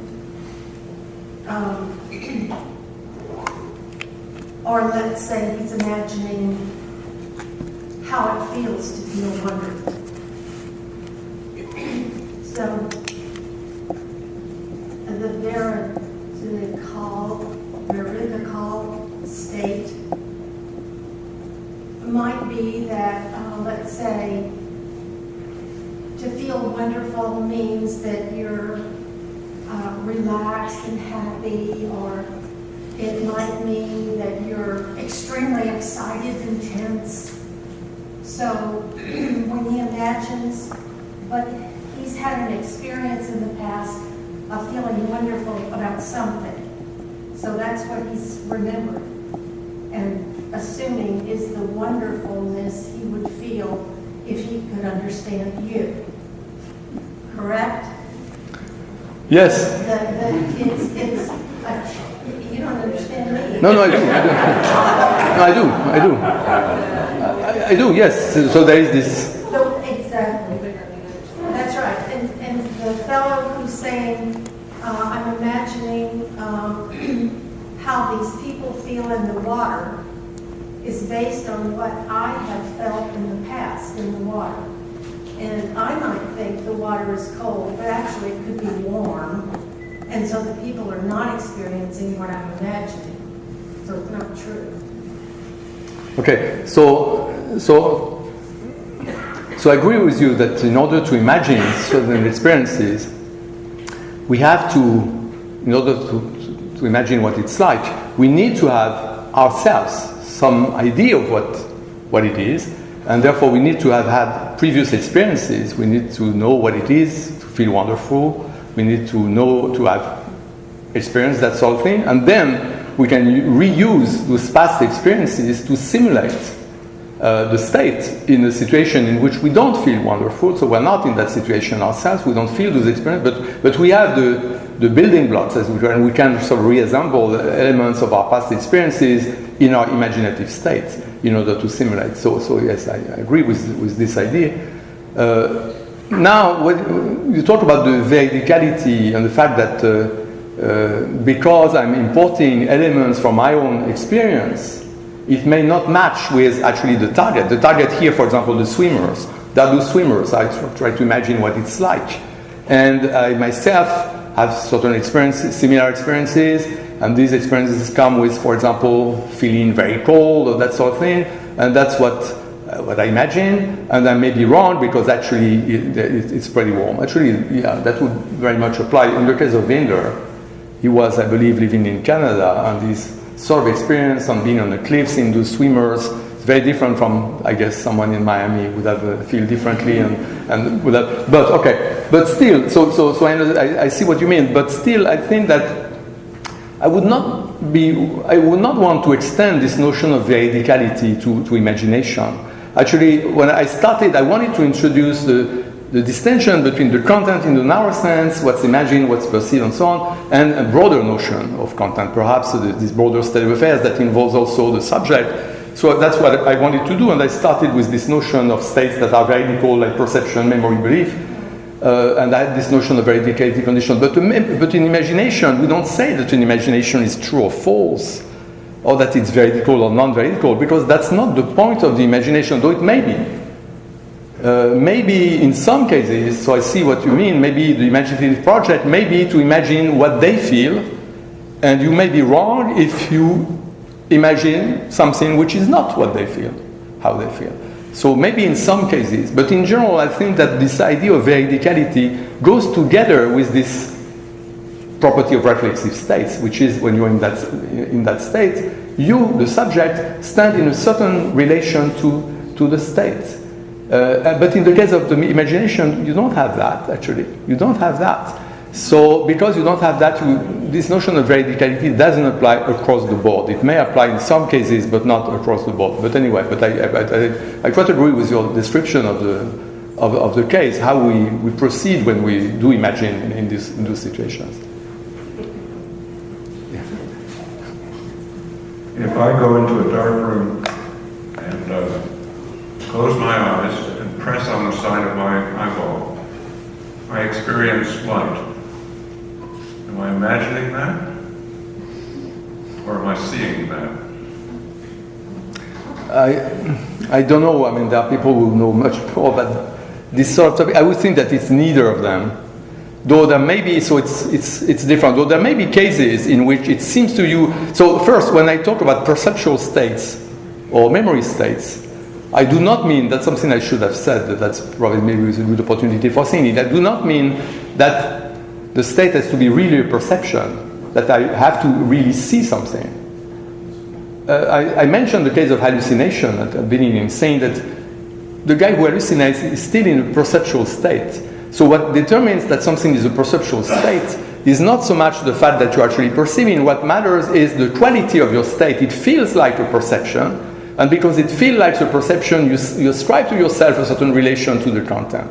Or let's say he's imagining how it feels to feel wonderful. So the veridical state might be that, let's say, to feel wonderful means that you're relaxed and happy, or it might mean that you're extremely excited and tense. So when he imagines, but he's had an experience in the past of feeling wonderful about something. So that's what he's remembering and assuming is the wonderfulness he would feel if he could understand you. Correct? Yes. You don't understand me. No, I do. I do, yes. So there is this. So, exactly. That's right. And the fellow who's saying, I'm imagining how these people feel in the water is based on what I have felt in the past in the water. And I might think the water is cold, but actually it could be warm. And so the people are not experiencing what I'm imagining. So it's not true. Okay, so I agree with you that in order to imagine certain experiences, we have to, in order to imagine what it's like, we need to have ourselves some idea of what it is, and therefore we need to have had previous experiences. We need to know what it is to feel wonderful. We need to know, to have experienced that sort of thing, and then we can reuse those past experiences to simulate the state in a situation in which we don't feel wonderful. So we're not in that situation ourselves. We don't feel those experiences, but we have the building blocks, as we were, and we can sort of reassemble the elements of our past experiences in our imaginative state in order to simulate. So yes, I agree with this idea. Now, when you talk about the veridicality and the fact that because I'm importing elements from my own experience, it may not match with actually the target. The target here, for example, the swimmers. There are those swimmers. I try to imagine what it's like. And I myself have certain experiences, similar experiences, and these experiences come with, for example, feeling very cold or that sort of thing, and that's what I imagine, and I may be wrong because actually it's pretty warm. Actually, yeah, that would very much apply. In the case of Winder, he was, I believe, living in Canada, and his sort of experience on being on the cliffs in those swimmers is very different from, I guess, someone in Miami would have feel differently and would have. But okay, but still, so I see what you mean. But still, I think that I would not want to extend this notion of veridicality to imagination. Actually, when I started, I wanted to introduce the distinction between the content in the narrow sense, what's imagined, what's perceived, and so on, and a broader notion of content, perhaps this broader state of affairs that involves also the subject. So that's what I wanted to do, and I started with this notion of states that are veridical, like perception, memory, belief, and I had this notion of veridicality condition. But in imagination, we don't say that an imagination is true or false, or that it's veridical or non-veridical, because that's not the point of the imagination, though it may be. Maybe in some cases, so I see what you mean, maybe the imaginative project may be to imagine what they feel, and you may be wrong if you imagine something which is not what they feel, how they feel. So maybe in some cases, but in general I think that this idea of veridicality goes together with this property of reflexive states, which is when you're in that state, you, the subject, stand in a certain relation to the state. But in the case of the imagination, you don't have that, actually. You don't have that. So because you don't have that, this notion of veridicality doesn't apply across the board. It may apply in some cases, but not across the board. But anyway, I quite agree with your description of the case, how we proceed when we do imagine in those situations. If I go into a dark room and close my eyes and press on the side of my eyeball, I experience light. Am I imagining that? Or am I seeing that? I don't know. I mean, there are people who know much more about this sort of topic. I would think that it's neither of them. Though there may be, so it's different. Though there may be cases in which it seems to you. So first, when I talk about perceptual states or memory states, I do not mean, that's something I should have said, that's probably maybe a good opportunity for saying it. I do not mean that the state has to be really a perception, that I have to really see something. I mentioned the case of hallucination at the beginning, saying that the guy who hallucinates is still in a perceptual state. So what determines that something is a perceptual state is not so much the fact that you're actually perceiving. What matters is the quality of your state. It feels like a perception, and because it feels like a perception, you ascribe to yourself a certain relation to the content.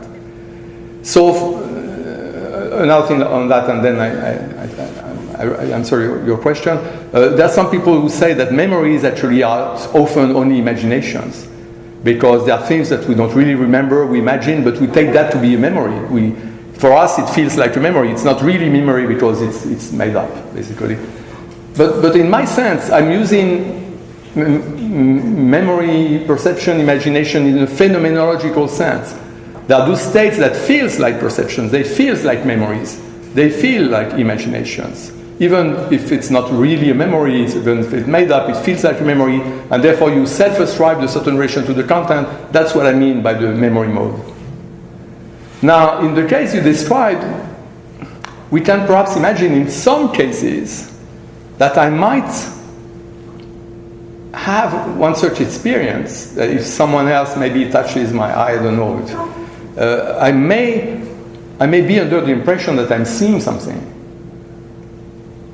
So another thing on that, and then I answer your question. There are some people who say that memories actually are often only imaginations, because there are things that we don't really remember, we imagine, but we take that to be a memory. For us, it feels like a memory. It's not really memory because it's made up, basically. But in my sense, I'm using memory, perception, imagination in a phenomenological sense. There are those states that feels like perceptions, they feel like memories, they feel like imaginations. Even if it's not really a memory, even if it's made up, it feels like a memory, and therefore you self-ascribe a certain relation to the content. That's what I mean by the memory mode. Now, in the case you described, we can perhaps imagine in some cases that I might have one such experience. If someone else maybe touches my eye, I don't know. I may be under the impression that I'm seeing something.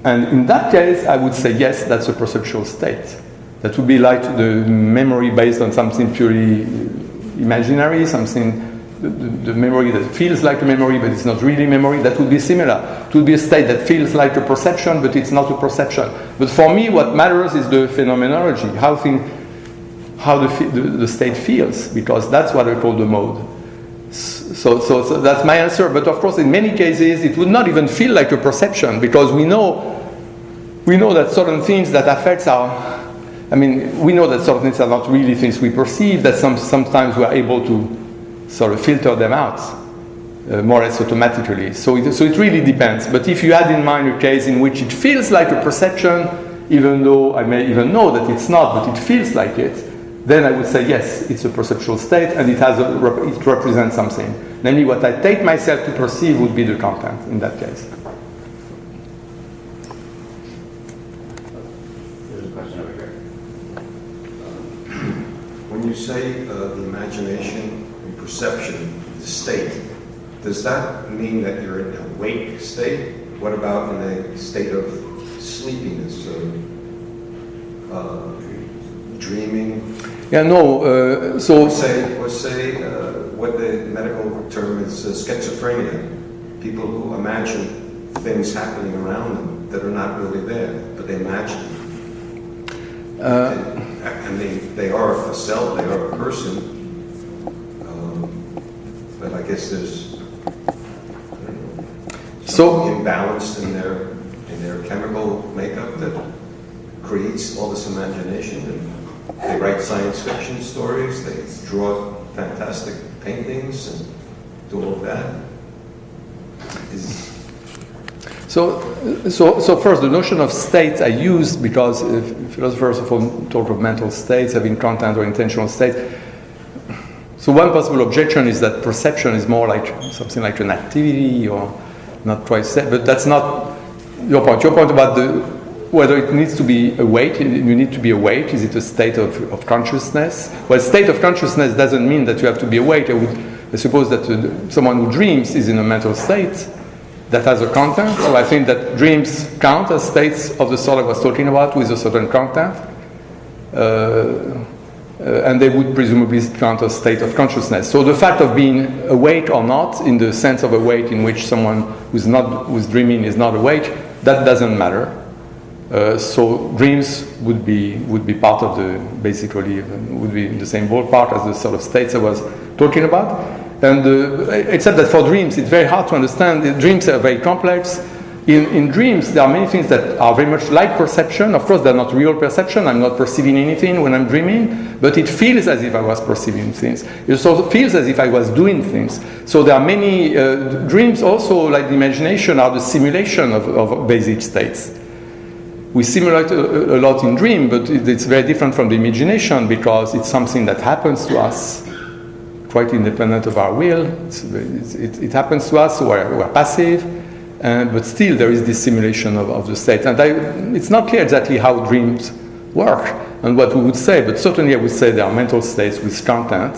And in that case, I would say, yes, that's a perceptual state. That would be like the memory based on something purely imaginary, something the memory that feels like a memory, but it's not really memory, that would be similar. It would be a state that feels like a perception, but it's not a perception. But for me, what matters is the phenomenology, how the state feels, because that's what I call the mode. So that's my answer. But of course, in many cases, it would not even feel like a perception, because we know that certain things that affects we know that certain things are not really things we perceive, that sometimes we are able to sort of filter them out more or less automatically. So it really depends. But if you had in mind a case in which it feels like a perception, even though I may even know that it's not, but it feels like it, then I would say, yes, it's a perceptual state, and it represents something. Namely, what I take myself to perceive would be the content in that case. There's a question over here. When you say the imagination and perception, the state, does that mean that you're in an awake state? What about in a state of sleepiness, dreaming? Yeah, no. So say what the medical term is schizophrenia. People who imagine things happening around them that are not really there, but they imagine them. And they are a self, they are a person. But I guess there's something imbalanced in their chemical makeup that creates all this imagination. And they write science fiction stories, they draw fantastic paintings and do all of that. So first, the notion of state I use because philosophers often talk of mental states, having content or intentional states. So one possible objection is that perception is more like something like an activity or not quite set, but that's not your point. Your point about whether it needs to be awake, you need to be awake, is it a state of consciousness? Well, state of consciousness doesn't mean that you have to be awake. I suppose that someone who dreams is in a mental state that has a content. So I think that dreams count as states of the sort I was talking about with a certain content. And they would presumably count as state of consciousness. So the fact of being awake or not, in the sense of awake in which someone who's dreaming is not awake, that doesn't matter. So dreams would be part of would be in the same ballpark as the sort of states I was talking about. And except that for dreams, it's very hard to understand. The dreams are very complex. In dreams, there are many things that are very much like perception. Of course, they're not real perception. I'm not perceiving anything when I'm dreaming, but it feels as if I was perceiving things. It also feels as if I was doing things. So there are many dreams also, like the imagination, are the simulation of basic states. We simulate a lot in dream, but it's very different from the imagination because it's something that happens to us, quite independent of our will. It happens to us, so we're passive, but still there is this simulation of the state. And it's not clear exactly how dreams work and what we would say, but certainly I would say there are mental states with content.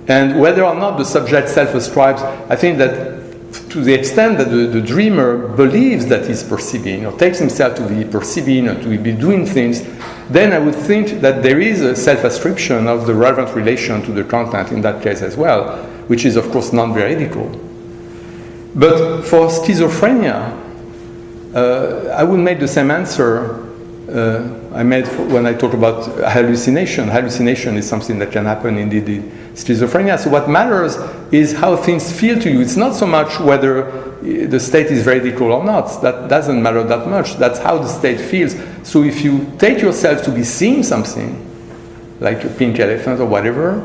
And whether or not the subject self-ascribes, I think that to the extent that the dreamer believes that he's perceiving or takes himself to be perceiving or to be doing things, then I would think that there is a self-ascription of the relevant relation to the content in that case as well, which is of course non-veridical. But for schizophrenia, I would make the same answer I made when I talk about hallucination. Hallucination is something that can happen indeed in schizophrenia. So what matters is how things feel to you. It's not so much whether the state is veridical or not. That doesn't matter that much. That's how the state feels. So if you take yourself to be seeing something, like a pink elephant or whatever,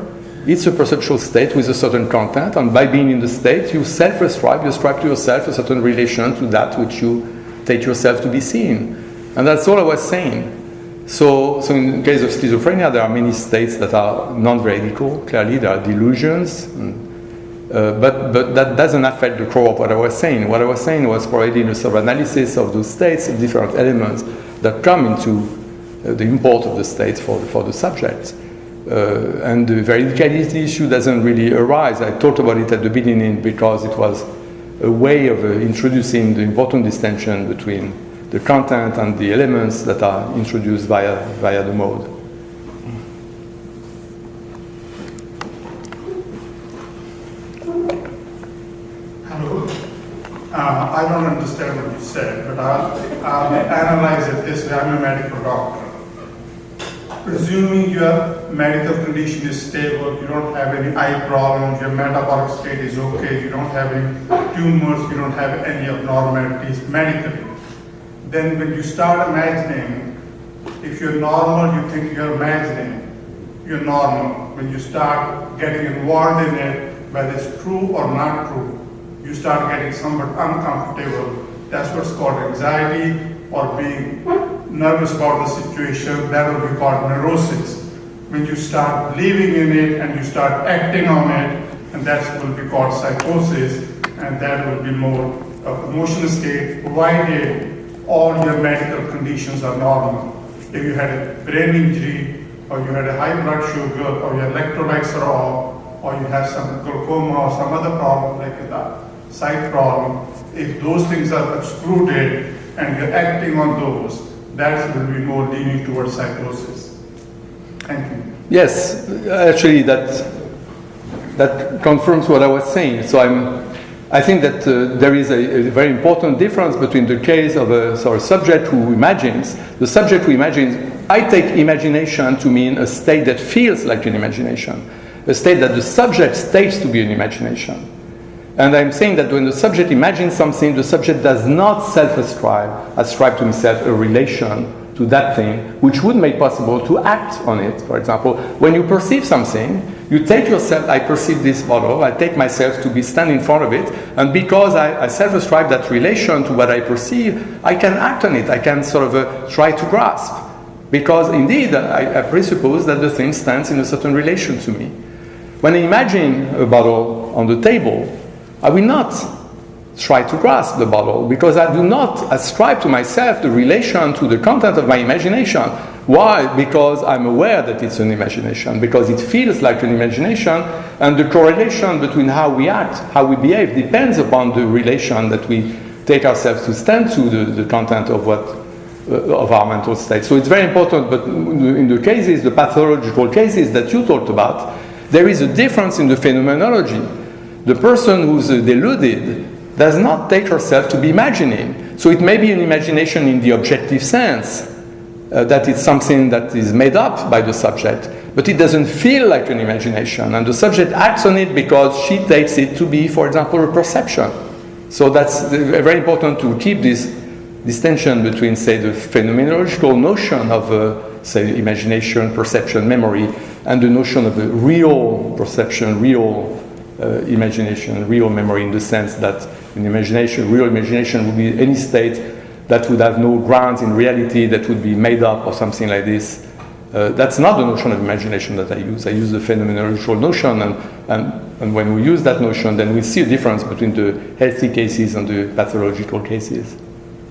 it's a perceptual state with a certain content, and by being in the state, you self-ascribe, you ascribe to yourself a certain relation to that which you take yourself to be seeing. And that's all I was saying. So in the case of schizophrenia, there are many states that are non-veridical. Clearly, there are delusions, but that doesn't affect the core of what I was saying. What I was saying was providing a sort of analysis of those states, of different elements that come into the import of the states for the subject. And the veridicality issue doesn't really arise. I talked about it at the beginning because it was a way of introducing the important distinction between the content and the elements that are introduced via the mode. I don't understand what you said, but I'll analyze it this way. I'm a medical doctor. Presuming your medical condition is stable, you don't have any eye problems, your metabolic state is okay, you don't have any tumors, you don't have any abnormalities medically, then when you start imagining, if you're normal, you think you're imagining, you're normal. When you start getting involved in it, whether it's true or not true, you start getting somewhat uncomfortable. That's what's called anxiety or being nervous about the situation. That will be called neurosis. When you start believing in it and you start acting on it, and that will be called psychosis, and that will be more of emotional state, provided all your medical conditions are normal. If you had a brain injury, or you had a high blood sugar, or your electrolytes are off, or you have some glaucoma or some other problem like a sight problem, if those things are excluded and you're acting on those, that will be more leaning towards psychosis. Thank you. Yes, actually that confirms what I was saying. So I think that there is a very important difference between the case of a subject who imagines. The subject who imagines, I take imagination to mean a state that feels like an imagination, a state that the subject states to be an imagination. And I'm saying that when the subject imagines something, the subject does not ascribe to himself a relation to that thing, which would make possible to act on it. For example, when you perceive something, you take yourself, I perceive this bottle, I take myself to be standing in front of it, and because I self-ascribe that relation to what I perceive, I can act on it, I can sort of try to grasp. Because indeed, I presuppose that the thing stands in a certain relation to me. When I imagine a bottle on the table, I will not try to grasp the bottle because I do not ascribe to myself the relation to the content of my imagination. Why? Because I'm aware that it's an imagination, because it feels like an imagination, and the correlation between how we act, how we behave, depends upon the relation that we take ourselves to stand to the content of our mental state. So it's very important, but in the cases, the pathological cases that you talked about, there is a difference in the phenomenology. The person who's deluded does not take herself to be imagining. So it may be an imagination in the objective sense, that it's something that is made up by the subject, but it doesn't feel like an imagination, and the subject acts on it because she takes it to be, for example, a perception. So that's very important to keep this distinction between, say, the phenomenological notion of, say, imagination, perception, memory, and the notion of a real perception, real imagination, real memory, in the sense that real imagination would be any state that would have no grounds in reality, that would be made up or something like this. That's not the notion of imagination that I use. I use the phenomenological notion, and when we use that notion, then we see a difference between the healthy cases and the pathological cases.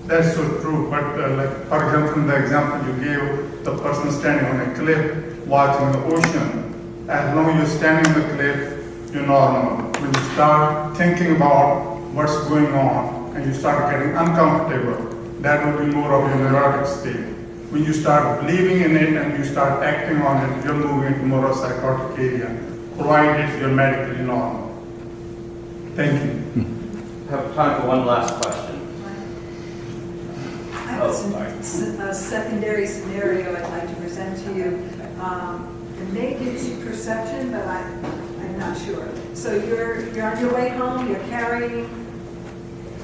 That's so true, but like, for example, in the example you gave, the person standing on a cliff watching the ocean, as long as you're standing on the cliff, you're normal. When you start thinking about what's going on and you start getting uncomfortable, that will be more of your neurotic state. When you start believing in it and you start acting on it, you're moving into more of a psychotic area, provided you're medically normal. Thank you. I have time for one last question. I have a secondary scenario I'd like to present to you. And maybe it's perception, but I'm not sure. So you're on your way home,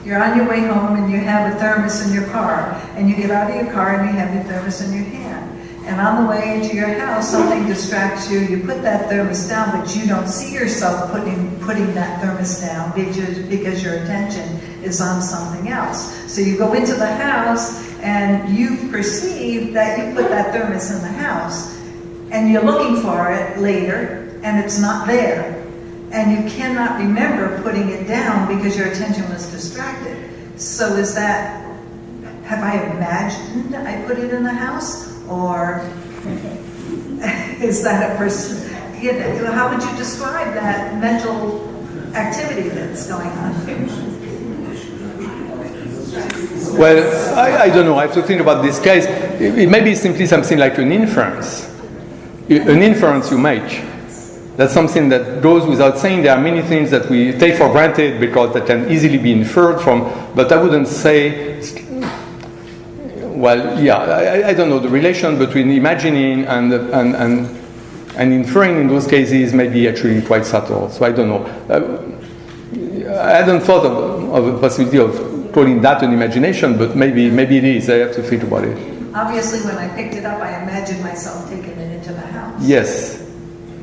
you're on your way home and you have a thermos in your car, and you get out of your car and you have your thermos in your hand. And on the way into your house, something distracts you, you put that thermos down, but you don't see yourself putting that thermos down because your attention is on something else. So you go into the house and you perceive that you put that thermos in the house, and you're looking for it later, and it's not there. And you cannot remember putting it down because your attention was distracted. So is that, have I imagined I put it in the house? Or is that a person, how would you describe that mental activity that's going on? Well, I don't know. I have to think about this case. It may be simply something like an inference. An inference you make. That's something that goes without saying. There are many things that we take for granted because that can easily be inferred from, but I wouldn't say, well, yeah, I don't know, the relation between imagining and inferring in those cases may be actually quite subtle, so I don't know. I hadn't thought of the possibility of calling that an imagination, but maybe it is. I have to think about it. Obviously, when I picked it up, I imagined myself taking it into the house. Yes.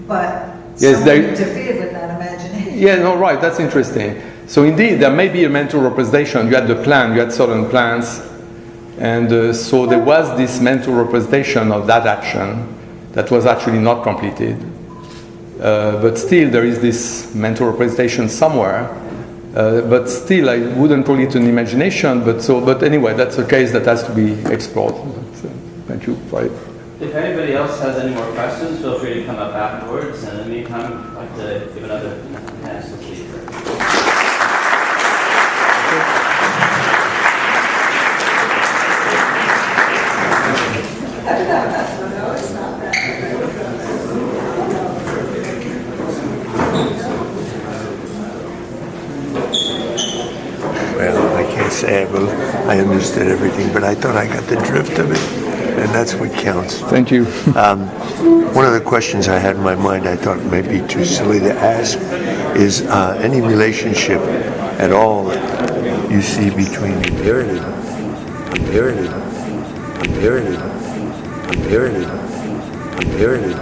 But Yes, someone there- interfered with that imagination. Yeah, no, right, that's interesting. So indeed, there may be a mental representation. You had the plan, you had certain plans, and so there was this mental representation of that action that was actually not completed. But still, there is this mental representation somewhere. But still, I wouldn't call it an imagination. But anyway, that's a case that has to be explored. But, thank you for it. If anybody else has any more questions, feel free to come up afterwards. And in the meantime, I'd like to give another chance to speak. Well, I can't say I understood everything, but I thought I got the drift of it, and that's what counts. Thank you. One of the questions I had in my mind, I thought may be too silly to ask, is any relationship at all you see between imperative, imperative, imperative, imperative, imperative,